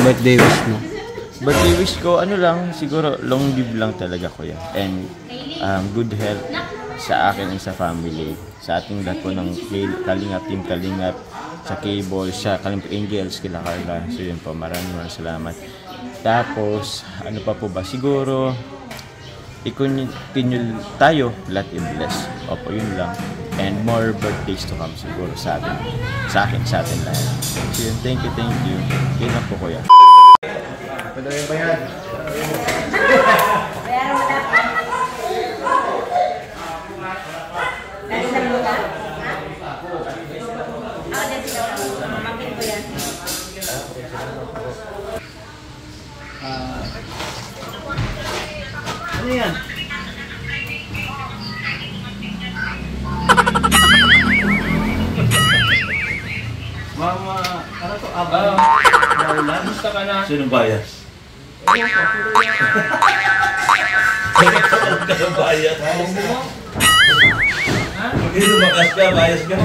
birthday wish mo? Birthday wish ko, ano lang, siguro long live lang talaga kuya. And good health sa akin and sa family. Sa ating lahat po ng Kalingap, Team Kalingap, sa Cable, sa Kalingap Angels, kila Carla. So yun po, maraming salamat. Tapos, ano pa po ba? Siguro, i-continue tayo, lahat i-bless. Opo, yun lang. And more birthdays to come siguro sa atin lahat. So yun, thank you. Yun lang po kuya. Padaling ba yan? Bayaran mo na pa. Lagi na luta? Ha? Ako dyan sila. Mamapin ko yan. Ano yan? Mama, ano to? Abang? Naulan? Gusto ka na? Sinong bias? Sinong bias? Hindi lumakas ka, bias ka.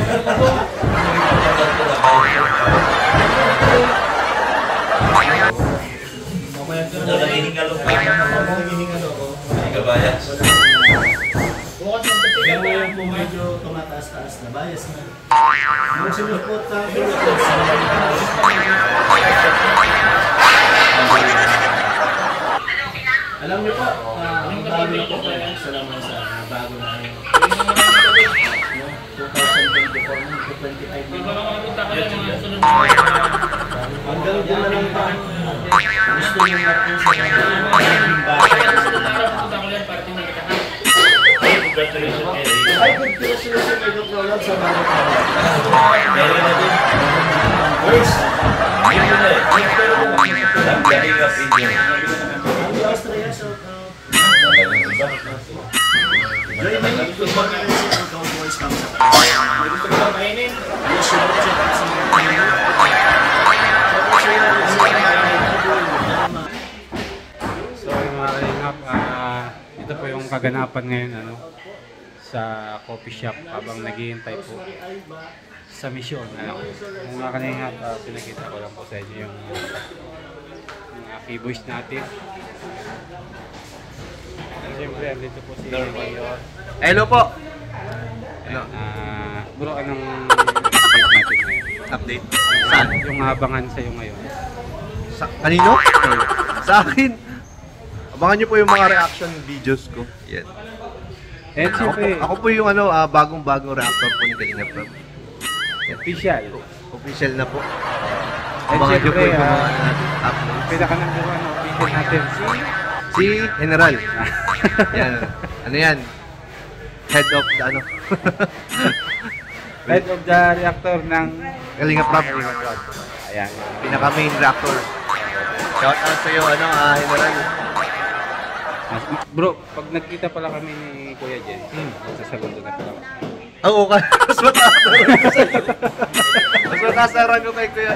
Nanginingalo ka. Nanginingalo ko. Hindi ka bias. Bukas ng tatigan mo yung kung medyo tumataas-taas na bias na. Yung sinupot na pinupot sa alam niyo po, ang bago na po kayo sa laman sa bago na 2024 to 25 na. Ang gano'n na lang pa. Gusto niyo natin sa mga Congratulations, Eddie. ay, good resolution kayo program sa bago pa. Meron na din. First, hindi na eh. Ang galing of India. Ang Austria, shout out. Joy me, good morning ang Cowboys kami sa tayo. Gusto ko lang kainin. Yes, sure. So yung mga kalingap, ito po yung kaganapan ngayon sa coffee shop habang naghihintay po sa misyon. Yung mga kalingap, pinakita ko lang po sa inyo yung mga keyboys natin. And siyempre, andito po si Mayor. Hello po! And, bro, anong update natin ngayon? Update? Saan? Yung abangan sa'yo ngayon. Kanino? Sa akin. Abangan nyo po yung mga reaction videos ko. Yan. And siyempre, Ako po yung bagong-bagong reactor po ni Kalingap Rob. official. Official na po. And Abangan nyo po siyempre, yung mga upload. pinaka-number 1 official natin Si General. Yan. Ano yan? Head of the head of the reactor ng Kalingap Rob. ayan. Pinaka-main reactor. Shout out sa iyo, General. Bro, pag nagkita pala kami ni Kuya Jen, sa saludo na pala. Oo, mas mataas. Mas mataas na rango kay Kuya,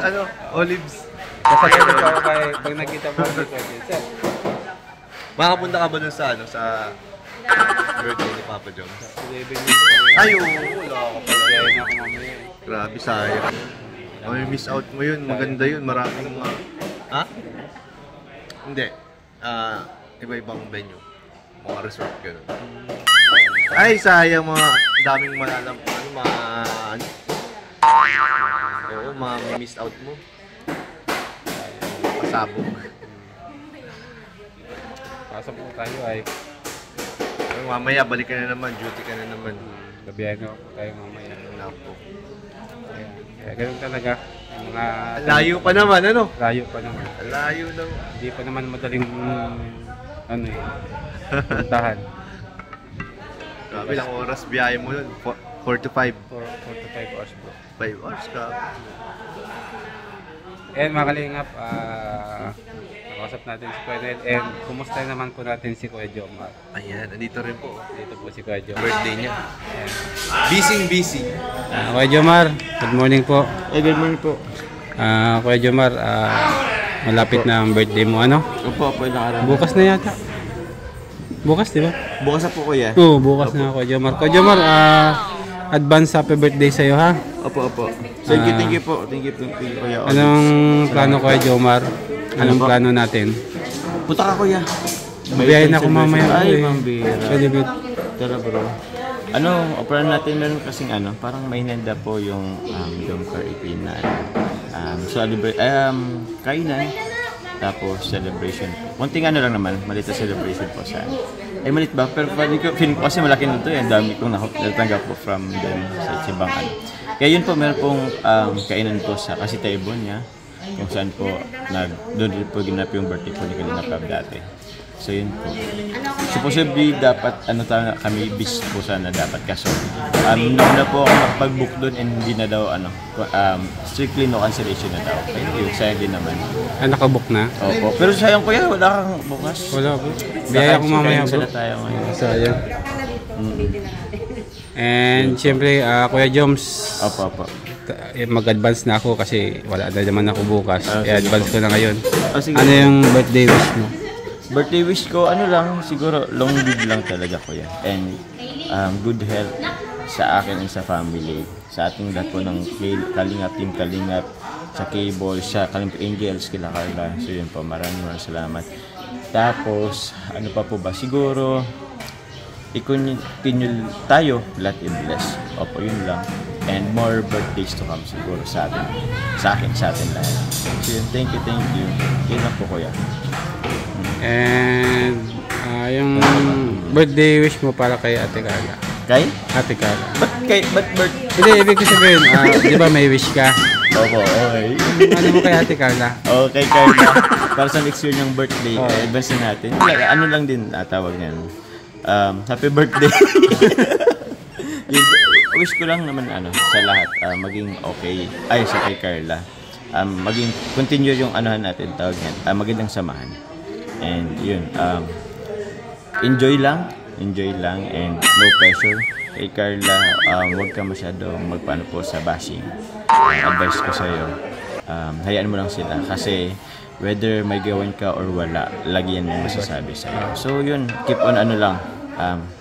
Olives. Sa saludo pa ako pag nagkita po kami ni Kuya Jen. Sir, Makapunta ka ba dun sa, sa birthday ni Papa Jones? 11 minutes. Ay, oo, wala ako pala. Kaya na ako mamaya eh. Grabe, sayang. May miss out mo yun, maganda yun, maraming mga... Ha? Hindi. Iba-ibang venue. Mga resort, gano'n. Ay, sayang mga daming mga miss out mo. Pasabog. Pasok po tayo ay Mamaya, balik ka na naman, duty ka na naman. gabihan na po tayo mamaya. Naku. Kaya ganun talaga. Yung mga Layo pa naman, ano? layo pa naman. Layo daw. Hindi pa naman madaling puntahan. Grabe, ilang oras biyahe mo yun? 4 to 5. 4 to 5 hours bro. 5 hours ka. And mga kalingap, nakausap natin si Kuya Ned and kumusta naman po natin si Kuya Jomar. Ayan, nandito rin po. Dito po si Kuya Jomar. Birthday niya. Ayan. Busy. Kuya Jomar, good morning po. Good morning po. Kuya Jomar, malapit na ang birthday mo, ano? Opo, ilang araw. Bukas na yata. Bukas, di ba? Bukas na po kuya. Oo, bukas na Kuya Jomar. Kuya Jomar, advance happy birthday sa'yo, ha? Opo. Thank you po. Thank you kuya. Anong plano Kuya Jomar? Anong plano natin? Puta ka, kuya. Biyahin ako mamaya. Ay, mambira. Pwede ba? Tara, bro. Plan natin meron kasing parang may nenda po yung Domcar EP na kainan, tapos celebration po. Konting lang naman, maliit na celebration po sa malit ba? Pero feeling ko kasi malaki nito yan. Dami kong natanggap po from them sa ibang Kaya yun po, meron pong kainan po sa Kasitayabon niya, kung saan po doon po ginap yung birthday po ni Kalinga Prab dati. So yun po. Supposedly dapat kami bis po sana dapat, kaso na po ako makapag-book doon and hindi na daw strictly no cancellation na daw. Kaya yun, sayang din naman. Nakabook na? Opo. Pero sayang kuya, wala kang bukas. Wala po. Biyaya ko mamaya bro. Tayo ngayon. Sayang. And siyempre, Kuya Joms, Opo. mag-advance na ako kasi wala na naman ako bukas. I-advance ko na ngayon. Sige. Ano yung birthday wish mo? Birthday wish ko, siguro long live lang talaga kuya. And good health sa akin and sa family. Sa ating lahat po ng Kalingap, Team Kalingap, sa Cable, sa Kalingap Angels, kila Carla. So yun po, maraming salamat. Tapos, ano pa po ba? Siguro, i-continue tayo, lahat i-bless. Opo, yun lang. And more birthdays to come siguro sa atin lahat. So yun, thank you. Yun lang po kuya. And yung birthday wish mo para kay Ate Carla. Kay? Ate Carla. Ba't birthday? Hindi, ibig ko sabihin, di ba may wish ka? Opo, okay. Ano mo kay Ate Carla? Okay, Carla. Para sa next year niyang birthday, advance na natin. Ano lang din tawag niyan. Happy birthday. Wish ko lang naman sa lahat maging okay. Ay, sa kay Carla. Maging continue yung natin, tawag niyan. Magandang samahan. And yun, enjoy lang and no pressure. Kay Carla, huwag ka masyadong magpaano po sa bashing. Advice ko sa'yo, hayaan mo lang sila kasi whether may gawin ka or wala, lagi yan may masasabi sa'yo. So yun, keep on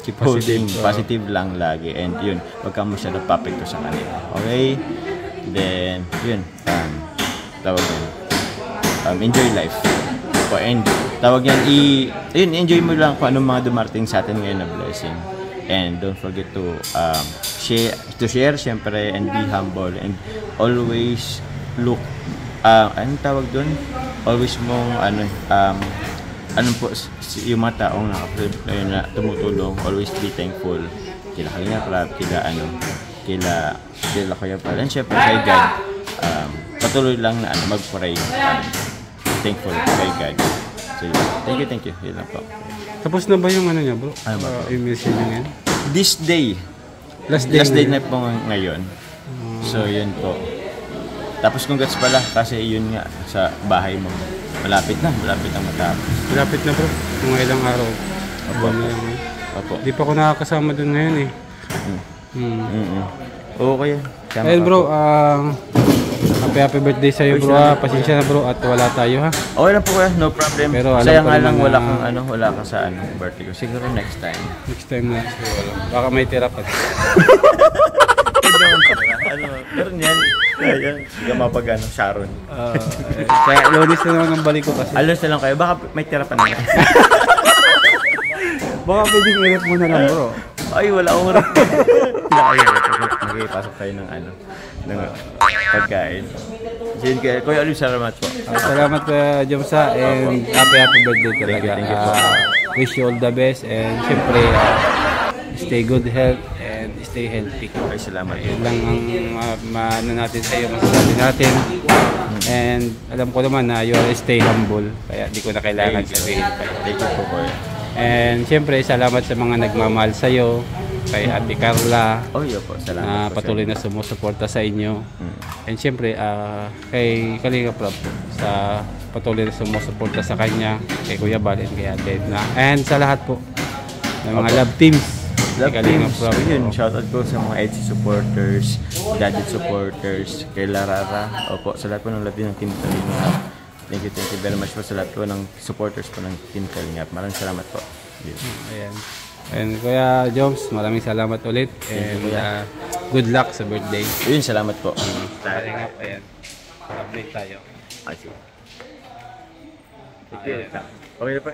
keep holding positive lang lagi, and yun, huwag ka masyadong papekto sa kanila. Okay? Then, yun, tawag yan, enjoy life. And tawag yan, enjoy mo lang kung anong mga dumarating sa atin ngayon na blessing. And don't forget to share syempre, and be humble, and always look, anong tawag doon? Always mong po, yung mga taong na tumutulong, always be thankful. Kila Kalinga Prab, kila Kuya Prab, and syempre kay God, patuloy lang na mag-pray, thankful kay God. So thank you, yun lang po. Tapos na ba yung niya bro? Yung message niya? This day, last day na po ngayon. So yun po. Tapos congrats pala kasi yun nga sa bahay mo. Malapit na matapos. Malapit na bro, mga ilang araw. Opo. Di pa ako nakakasama dun ngayon eh. Okay. Ayun bro, happy birthday sa'yo bro ha. Pasensya na bro at wala tayo ha. Okay lang po kuya, no problem. Pero sayang nga lang wala ka sa birthday ko. Siguro next time. Next time na. Baka may tira pa. Pero yan, hindi ka mapag Sharon. Kaya Lonis na naman ang balik ko kasi. Alos na lang kayo, baka may tira pa naman. Baka pwedeng irap mo na lang bro. Ay, wala akong rap. Magpasok tayo ng pagkain. Kuya Olive, salamat po. Salamat Jomsa, and happy birthday talaga. Thank you po. Wish you all the best, and syempre stay good health and stay healthy. Ay, salamat. Yun lang ang natin sa iyo, masasabi natin. And alam ko naman na you are stay humble, kaya di ko na kailangan sabihin pa. Thank you po kuya. And syempre salamat sa mga nagmamahal sa iyo, kay Ate Carla. Oh, iyo po, salamat po. Patuloy na sumusuporta sa inyo. And syempre kay Kalinga Prab sa patuloy na sumusuporta sa kanya, kay Kuya Bal and kay Ate Edna. And sa lahat po ng mga love teams. Kalinga Prab. Yun, shoutout ko sa mga EDSI supporters, Daddy supporters, kay Larara. Opo, sa lahat po ng love team ng Team Kalinga. Thank you very much po sa lahat po ng supporters po ng Team Kalingap. Maraming salamat po. Ayan. And Kuya Joms, maraming salamat ulit. And good luck sa birthday. Yun, salamat po. Kalingap, ayan. Update tayo. I see. Thank you. Okay na pa.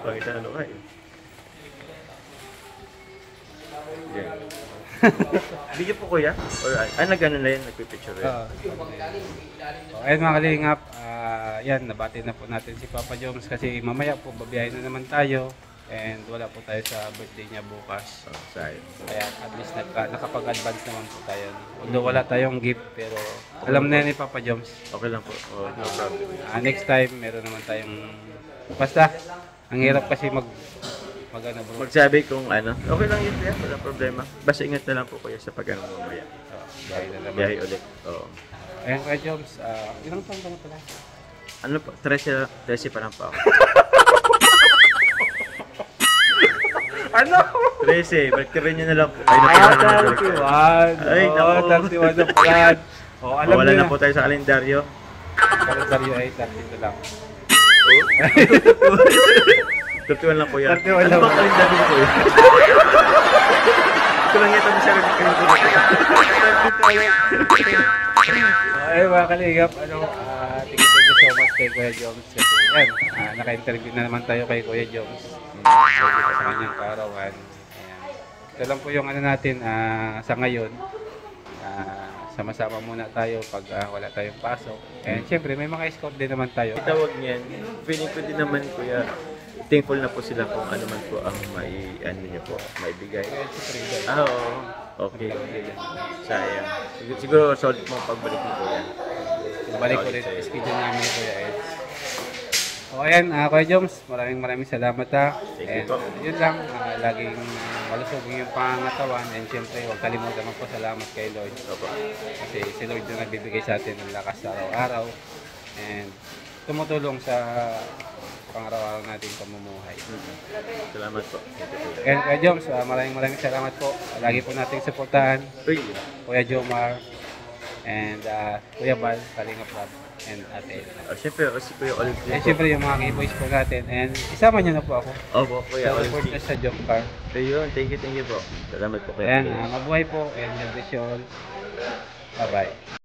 Pakita ano ka eh. Yeah. Video po kuya? Or nag-ano na yan? Nagpipicture rin? Ayun mga kalingap, yan, nabati na po natin si Papa Joms kasi mamaya po babiyahin na naman tayo and wala po tayo sa birthday niya bukas. Sayang. Kaya at least nakapag-advance naman po tayo. Although wala tayong gift pero alam na yan ni Papa Joms. Okay lang po. Oh, no problem. Next time meron naman tayong basta ang hirap kasi ano bro. Magsabi kung ano. Okay lang yun kuya. Walang problema. Basta ingat na lang po kuya sa pag-ano mamaya. Biyahe na naman. Biyahe ulit. Oo. Ayun Kuya Joms, ilang taon ka na pala? Ano po? 13 pa lang po ako. Ano? 13. Baliktrin nyo na lang po. Ay, naku. 31. Ay, naku. 31 na pala. Alam Wala niyo na po tayo sa kalendaryo. Kalendaryo ay 32 lang. 31 lang po yan. 31 Ano lang. ba kalendaryo ko yun? Ito lang yata mo siya rin kalendaryo. Ay mga kalingap, thank you so much kay Kuya Joms kasi yan, naka-interview na naman tayo kay Kuya Joms. Thank you sa kanyang kaarawan. Ayan. Ito lang po yung ano natin sa ngayon. Sama-sama muna tayo pag wala tayong pasok. And syempre may mga scout din naman tayo. Itawag niyan, feeling ko din naman kuya, thankful na po sila kung ano man po ang niyo po, maibigay. Oo. Okay. Sayang. Siguro solid mo ang pagbalik mo kuya. Balik ulit schedule namin ni Kuya Ed. O ayan, Kuya Joms, maraming salamat Thank you And po. yun lang, laging malusog yung pangangatawan and syempre huwag kalimutan magpasalamat kay Lord. Opo. Kasi si Lord na nagbibigay sa atin ng lakas sa araw-araw and tumutulong sa pang-araw-araw natin pamumuhay. Salamat po. And Kuya Joms, maraming salamat po. Lagi po nating suportahan Uy, Kuya Jomar and Kuya Bal, Kalingap Rab and Ate Elna. syempre, si Kuya Olive And din po. syempre yung mga keyboys po natin and isama niyo na po ako Opo, Kuya sa Olive. support na sa job car. Ayun, thank you po. Salamat po Kuya Ayan, Olive. mabuhay po and God bless you all. Bye-bye.